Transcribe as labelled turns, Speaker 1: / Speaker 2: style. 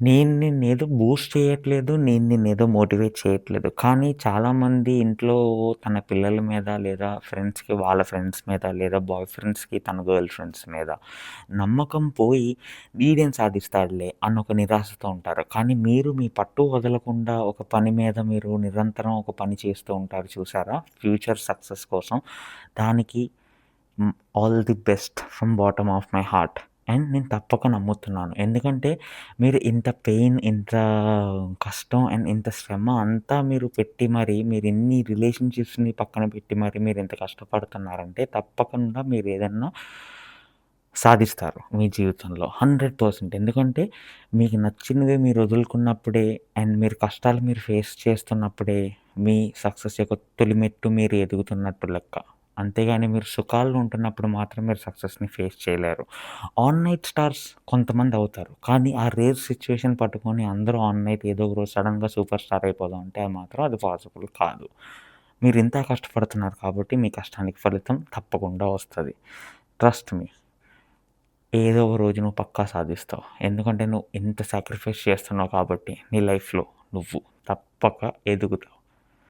Speaker 1: నేను నిన్నేదో బూస్ట్ చేయట్లేదు. నేను నిన్నేదో మోటివేట్ చేయట్లేదు. కానీ చాలామంది ఇంట్లో తన పిల్లల మీద లేదా ఫ్రెండ్స్‌కి వాళ్ళ ఫ్రెండ్స్ మీద లేదా బాయ్ ఫ్రెండ్స్‌కి తన గర్ల్ ఫ్రెండ్స్ మీద నమ్మకం పోయి వీడేం సాధిస్తాడులే అన్న ఒక నిరాశతో ఉంటారు. కానీ మీరు మీ పట్టు వదలకుండా ఒక పని మీద మీరు నిరంతరం ఒక పని చేస్తూ ఉంటారు చూసారా? ఫ్యూచర్ సక్సెస్ కోసం. దానికి all the best from bottom of my heart. And నేను తప్పక నమ్ముతున్నాను. ఎందుకంటే మీరు ఇంత పెయిన్, ఇంత కష్టం అండ్ ఇంత శ్రమ అంతా మీరు పెట్టి మరి మీరిన్ని రిలేషన్‌షిప్స్‌ని పక్కన పెట్టి మరి మీరింత కష్టపడుతున్నారంటే తప్పకుండా మీరేదన్నా సాధిస్తారు మీ జీవితంలో 100%. ఎందుకంటే మీకు నచ్చినవి మీరు వదులుకున్నప్పుడే అండ్ మీరు కష్టాలు మీరు ఫేస్ చేస్తున్నప్పుడే మీ సక్సెస్ యొక్క తొలి మెట్టు మీరు ఎదుగుతున్నట్టు లెక్క. అంతేగాని మీరు సుఖాల్లో ఉంటున్నప్పుడు మాత్రం మీరు సక్సెస్‌ని ఫేస్ చేయలేరు. ఆన్ నైట్ స్టార్స్ కొంతమంది అవుతారు. కానీ ఆ రేర్ సిట్యుయేషన్ పట్టుకొని అందరూ ఆన్ నైట్ ఏదో ఒక రోజు సడెన్‌గా సూపర్ స్టార్ అయిపోదాం అంటే అది మాత్రం అది పాసిబుల్ కాదు. మీరింత కష్టపడుతున్నారు కాబట్టి మీ కష్టానికి ఫలితం తప్పకుండా వస్తది. Trust me. ఏదో ఒక రోజు నువ్వు పక్కా సాధిస్తావు. ఎందుకంటే నువ్వు ఇంత సాక్రిఫైస్ చేస్తున్నావు కాబట్టి నీ లైఫ్‌లో నువ్వు తప్పక ఎదుగుతావు.